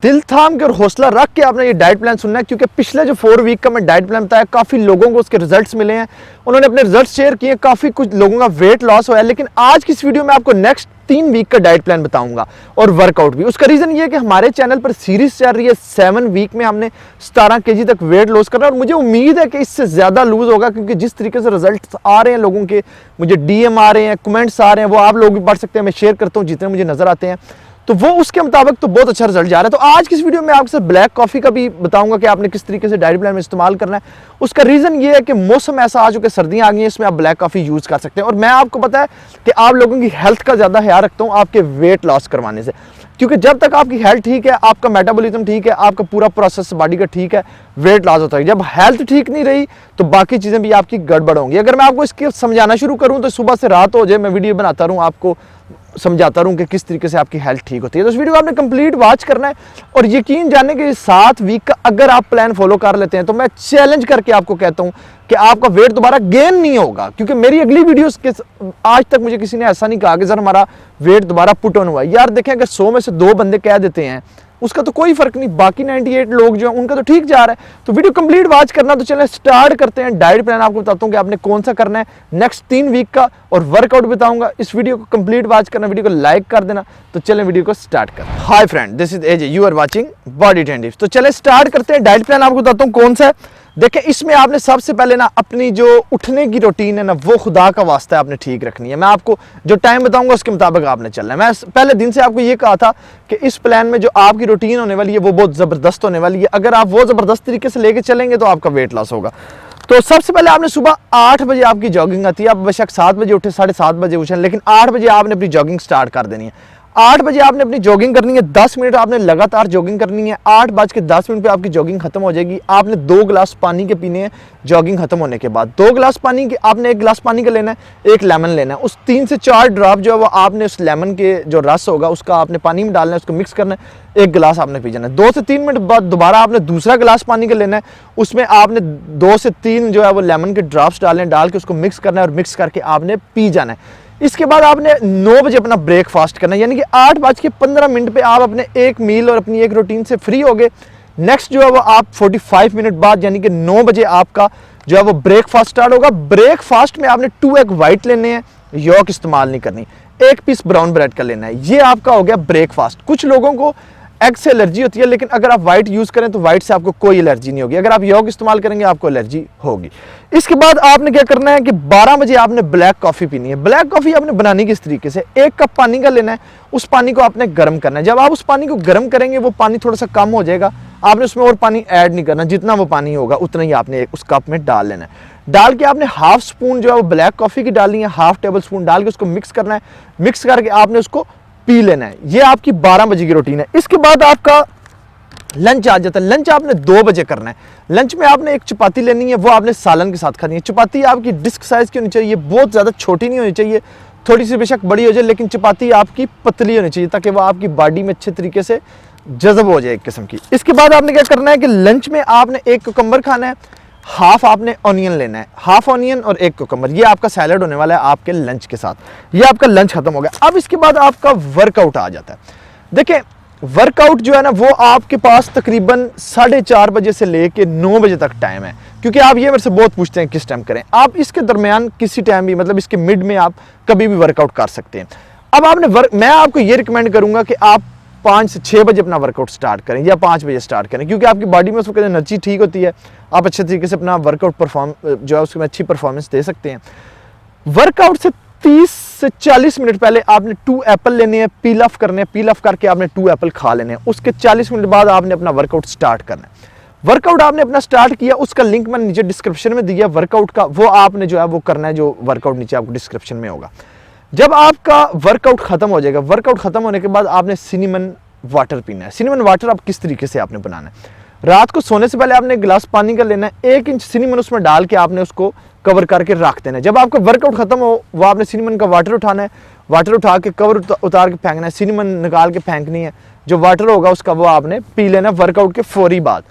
दिल थाम के और हौसला रख के आपने ये डाइट प्लान सुनना है, क्योंकि पिछले जो 4 वीक का मैं डाइट प्लान बताया, काफ़ी लोगों को उसके रिजल्ट्स मिले हैं, उन्होंने अपने रिजल्ट्स शेयर किए, काफ़ी कुछ लोगों का वेट लॉस हुआ है। लेकिन आज की इस वीडियो में आपको नेक्स्ट 3 वीक का डाइट प्लान बताऊंगा और वर्कआउट भी। उसका रीज़न ये है कि हमारे चैनल पर सीरीज चल रही है 7 वीक में हमने 17 kg तक वेट लॉस करना है, और मुझे उम्मीद है कि इससे ज़्यादा लूज होगा, क्योंकि जिस तरीके से रिजल्ट्स आ रहे हैं लोगों के, मुझे DM आ रहे हैं, कमेंट्स आ रहे हैं, वो आप लोग भी पढ़ सकते हैं, मैं शेयर करता हूँ जितने मुझे नजर आते हैं, तो वो उसके मुताबिक तो बहुत अच्छा रिजल्ट जा रहा है। तो आज की इस वीडियो में आपसे ब्लैक कॉफ़ी का भी बताऊंगा कि आपने किस तरीके से डाइट प्लान में इस्तेमाल करना है। उसका रीज़न ये है कि मौसम ऐसा आ चुका है, सर्दियाँ आ गई हैं, इसमें आप ब्लैक कॉफ़ी यूज़ कर सकते हैं। और मैं आपको पता है कि आप लोगों की हेल्थ का ज़्यादा ख्याल रखता हूँ आपके वेट लॉस करवाने से, क्योंकि जब तक आपकी हेल्थ ठीक है, आपका मेटाबॉलिज्म ठीक है, आपका पूरा प्रोसेस बॉडी का ठीक है, वेट लॉस होता है। जब हेल्थ ठीक नहीं रही तो बाकी चीज़ें भी आपकी गड़बड़ होंगी। अगर मैं आपको इसके समझाना शुरू करूँ तो सुबह से रात हो जाए मैं वीडियो बनाता रहूँ, आपको समझाता रहूं कि किस तरीके से आपकी हेल्थ ठीक होती है। तो इस वीडियो को आपने कंप्लीट वॉच करना है, और यकीन जाने के 7 वीक का अगर आप प्लान फॉलो कर लेते हैं तो मैं चैलेंज करके आपको कहता हूं कि आपका वेट दोबारा गेन नहीं होगा। क्योंकि मेरी अगली वीडियोस के आज तक मुझे किसी ने ऐसा नहीं कहा कि सर हमारा वेट दोबारा पुट ऑन हुआ है। यार देखें, अगर 100 में से 2 बंदे कह देते हैं उसका तो कोई फर्क नहीं, बाकी 98 लोग जो हैं उनका तो ठीक जा रहा है। तो वीडियो कंप्लीट वॉच करना। तो चलें स्टार्ट करते हैं। डाइट प्लान आपको बताता हूं कि आपने कौन सा करना है नेक्स्ट 3 वीक का, और वर्कआउट बताऊंगा। इस वीडियो को कंप्लीट वॉच करना, वीडियो को लाइक कर देना। तो चलें वीडियो को स्टार्ट करते हैं। Hi friend, this is AJ, you are watching body trend tips. तो चलें स्टार्ट करते हैं। डाइट प्लान आपको बताता हूँ कौन सा है। देखिए, इसमें आपने सबसे पहले ना अपनी जो उठने की रूटीन है ना, वो खुदा का वास्ता है आपने ठीक रखनी है। मैं आपको जो टाइम बताऊंगा उसके मुताबिक आपने चलना है। मैं पहले दिन से आपको ये कहा था कि इस प्लान में जो आपकी रूटीन होने वाली है वो बहुत ज़बरदस्त होने वाली है। अगर आप वो ज़बरदस्त तरीके से लेके चलेंगे तो आपका वेट लॉस होगा। तो सबसे पहले आपने सुबह 8 बजे आपकी जॉगिंग आती है। आप बेशक 7 बजे उठे, 7:30 बजे उठें, लेकिन 8 बजे आपने अपनी जॉगिंग स्टार्ट कर देनी है। 8 बजे आपने अपनी जॉगिंग करनी है, 10 मिनट आपने लगातार जॉगिंग करनी है। 8:10 पे आपकी जॉगिंग खत्म हो जाएगी। आपने 2 गिलास पानी के पीने हैं जॉगिंग खत्म होने के बाद। 2 गिलास पानी के, आपने 1 गिलास पानी का लेना है, 1 लेमन लेना है। उस 3 से 4 ड्रॉप जो है वो आपने उस लेमन के जो रस होगा उसका आपने पानी में डालना है, उसको मिक्स करना है, 1 गिलास आपने पी जाना है। 2 से 3 मिनट बाद दोबारा आपने दूसरा गिलास पानी का लेना है, उसमें आपने 2 से 3 जो है वो लेमन के ड्रॉप्स डालने, डाल के उसको मिक्स करना है, और मिक्स करके आपने पी जाना है। इसके बाद आपने 9 बजे अपना ब्रेकफास्ट करना है, यानी कि 8:15 पे आप अपने एक मील और अपनी एक रूटीन से फ्री हो गए। नेक्स्ट जो है वो आप 45 मिनट बाद यानी कि 9 बजे आपका जो है वो ब्रेकफास्ट स्टार्ट होगा। ब्रेकफास्ट में आपने 2 एग वाइट लेने हैं, यॉक इस्तेमाल नहीं करनी, 1 पीस ब्राउन ब्रेड का लेना है। ये आपका हो गया ब्रेकफास्ट। कुछ लोगों को एग से एलर्जी होती है, लेकिन अगर आप व्हाइट यूज करें तो व्हाइट से आपको कोई एलर्जी नहीं होगी। अगर आप यॉक इस्तेमाल करेंगे आपको एलर्जी होगी। इसके बाद आपने क्या करना है कि 12 बजे आपने ब्लैक कॉफी पीनी है। ब्लैक कॉफी आपने बनानी किस तरीके से, 1 कप पानी का लेना है, उस पानी को आपने गर्म करना है। जब आप उस पानी को गर्म करेंगे वो पानी थोड़ा सा कम हो जाएगा, आपने उसमें और पानी ऐड नहीं करना, जितना वो पानी होगा उतना ही आपने उस कप में डाल लेना है। डाल के आपने हाफ स्पून जो है वो ब्लैक कॉफी की डालनी है, हाफ टेबल स्पून डाल के उसको मिक्स करना है। मिक्स करके आपने उसको पी लेना है। ये आपकी 12 बजे की रूटीन है। इसके बाद आपका लंच आ जाता है। लंच आपने 2 बजे करना है। लंच में आपने 1 चपाती लेनी है, वो आपने सालन के साथ खानी है। चपाती आपकी डिस्क साइज की होनी चाहिए, बहुत ज़्यादा छोटी नहीं होनी चाहिए, थोड़ी सी बेशक बड़ी हो जाए, लेकिन चपाती आपकी पतली होनी चाहिए ताकि वो आपकी बॉडी में अच्छे तरीके से जज़ब हो जाए एक किस्म की। इसके बाद आपने क्या करना है कि लंच में आपने 1 कुकम्बर खाना है, हाफ आपने ऑनियन लेना है, हाफ ऑनियन और 1 कुकम्बर। ये आपका सैलड होने वाला है आपके लंच के साथ। ये आपका लंच खत्म हो गया। अब इसके बाद आपका वर्कआउट आ जाता है। देखिए, वर्कआउट जो है ना वो आपके पास तकरीबन 4:30 बजे से लेके 9 बजे तक टाइम है, क्योंकि आप ये मेरे से बहुत पूछते हैं किस टाइम करें। आप इसके दरमियान किसी टाइम भी, मतलब इसके मिड में आप कभी भी वर्कआउट कर सकते हैं। अब आपने मैं आपको ये रिकमेंड करूंगा कि आप 5 से 6 बजे अपना वर्कआउट स्टार्ट करें या 5 बजे स्टार्ट करें, क्योंकि आपकी बॉडी में उस वक्त एनर्जी ठीक होती है, आप अच्छे तरीके से अपना वर्कआउट परफॉर्म जो है उसमें अच्छी परफॉर्मेंस दे सकते हैं। वर्कआउट से 30 से 40 मिनट पहले आपने 2 एप्पल लेने हैं, पील ऑफ करने हैं, पील ऑफ करके आपने 2 एप्पल खा लेने हैं। उसके 40 मिनट बाद आपने अपना वर्कआउट स्टार्ट करना है। वर्कआउट आपने अपना स्टार्ट किया, उसका लिंक मैंने नीचे डिस्क्रिप्शन में दिया वर्कआउट का, वो आपने जो है वो करना है, जो वर्कआउट नीचे आपको डिस्क्रिप्शन में होगा। जब आपका वर्कआउट खत्म हो जाएगा, वर्कआउट खत्म होने के बाद आपने सिनेमन वाटर पीना है। सिनेमन वाटर आप किस तरीके से आपने बनाना है, रात को सोने से पहले आपने 1 गिलास पानी का लेना है, 1 इंच सिनेमन उसमें डाल के आपने उसको कवर करके रख देना है। जब आपका वर्कआउट खत्म हो वो आपने सिनेमन का वाटर उठाना है, वाटर उठा के कवर उतार के फेंकना है, सिनेमन निकाल के फेंकनी है। जो वाटर होगा उसका वो आपने पी लेना वर्कआउट के फौरी बाद।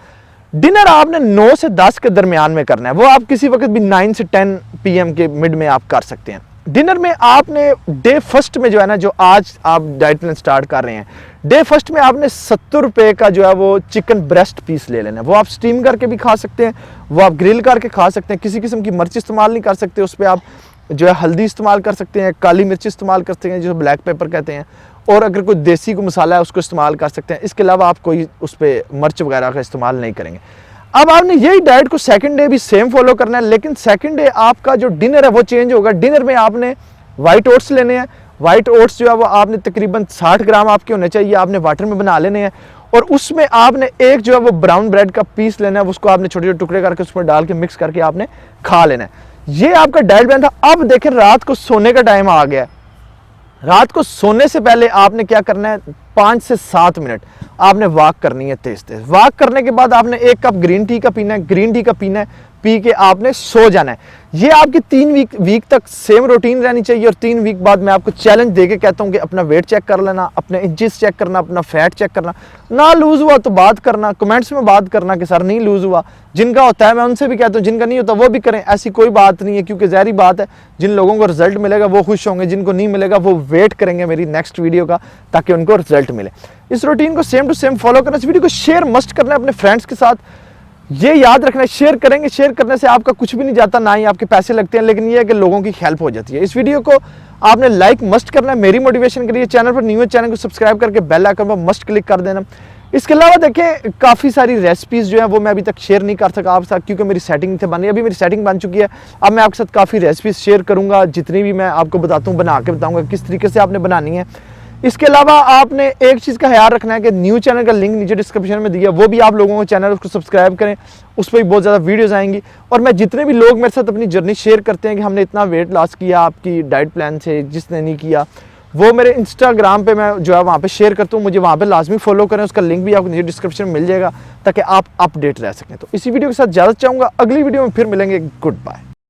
डिनर आपने 9 से 10 के दरमियान में करना है, वो आप किसी वक्त भी 9 से 10 PM के मिड में आप कर सकते हैं। डिनर में आपने डे फर्स्ट में जो है ना, जो आज आप डाइट प्लान स्टार्ट कर रहे हैं, डे फर्स्ट में आपने 70 रुपये का जो है वो चिकन ब्रेस्ट पीस ले लेना है। वो आप स्टीम करके भी खा सकते हैं, वो आप ग्रिल करके खा सकते हैं, किसी किस्म की मिर्च इस्तेमाल नहीं कर सकते, उस पर आप जो है हल्दी इस्तेमाल कर सकते हैं, काली मिर्च इस्तेमाल कर सकते हैं जो ब्लैक पेपर कहते हैं, और अगर कोई देसी को मसाला है उसको इस्तेमाल कर सकते हैं। इसके अलावा आप कोई उस पर मिर्च वगैरह का इस्तेमाल नहीं करेंगे। अब आपने यही डाइट को सेकंड डे भी सेम फॉलो करना है, लेकिन सेकंड डे आपका जो डिनर है वो चेंज होगा। डिनर में आपने वाइट ओट्स लेने हैं। वाइट ओट्स जो है वो आपने तकरीबन 60 ग्राम आपके होने चाहिए, आपने वाटर में बना लेने हैं, और उसमें आपने एक जो है वो ब्राउन ब्रेड का पीस लेना है, उसको आपने छोटे छोटे टुकड़े करके उसमें डाल के मिक्स करके आपने खा लेना है। ये आपका डाइट प्लान था। अब देखें रात को सोने का टाइम आ गया। रात को सोने से पहले आपने क्या करना है, 5 से 7 मिनट आपने वॉक करनी है तेज तेज। वॉक करने के बाद आपने 1 कप ग्रीन टी का पीना है। ग्रीन टी का पीना है, पी के आपने सो जाना है। ये आपकी 3 वीक तक सेम रूटीन रहनी चाहिए, और 3 वीक बाद मैं आपको चैलेंज देके कहता हूँ कि अपना वेट चेक कर लेना, अपने इंचेस चेक करना, अपना फैट चेक करना। ना लूज हुआ तो बात करना, कमेंट्स में बात करना कि सर नहीं लूज हुआ। जिनका होता है मैं उनसे भी कहता हूँ, जिनका नहीं होता वो भी करें, ऐसी कोई बात नहीं है, क्योंकि ज़ाहिर बात है जिन लोगों को रिजल्ट मिलेगा वो खुश होंगे, जिनको नहीं मिलेगा वो वेट करेंगे मेरी नेक्स्ट वीडियो का ताकि उनको रिजल्ट मिले। इस रूटीन को सेम टू सेम फॉलो करना। इस वीडियो को शेयर मस्ट करना है अपने फ्रेंड्स के साथ। ये याद रखना है, शेयर करेंगे, शेयर करने से आपका कुछ भी नहीं जाता, ना ही आपके पैसे लगते हैं, लेकिन ये है कि लोगों की हेल्प हो जाती है। इस वीडियो को आपने लाइक मस्ट करना है मेरी मोटिवेशन के लिए। चैनल पर न्यू है, चैनल को सब्सक्राइब करके बेल आइकन पर मस्ट क्लिक कर देना। इसके अलावा देखें काफ़ी सारी रेसिपीज़ जो है वो मैं अभी तक शेयर नहीं कर सका आपके साथ, क्योंकि मेरी सेटिंग थे बनी। अभी मेरी सेटिंग बन चुकी है। अब मैं आपके साथ काफ़ी रेसिपीज़ शेयर करूँगा, जितनी भी मैं आपको बताता हूँ बना के बताऊँगा किस तरीके से आपने बनानी है। इसके अलावा आपने एक चीज़ का ख्याल रखना है कि न्यू चैनल का लिंक नीचे डिस्क्रिप्शन में दिया, वो भी आप लोगों को चैनल उसको सब्सक्राइब करें, उस पर भी बहुत ज़्यादा वीडियोस आएंगी। और मैं जितने भी लोग मेरे साथ अपनी जर्नी शेयर करते हैं कि हमने इतना वेट लॉस किया आपकी डाइट प्लान से, जिसने नहीं किया, वो मेरे इंस्टाग्राम पे मैं जो है वहाँ पे शेयर करता हूँ। मुझे वहाँ पे लाजमी फॉलो करें, उसका लिंक भी आपको नीचे डिस्क्रिप्शन में मिल जाएगा ताकि आप अपडेट रह सकें। तो इसी वीडियो के साथ ज़्यादा चाहूँगा, अगली वीडियो में फिर मिलेंगे। Good bye.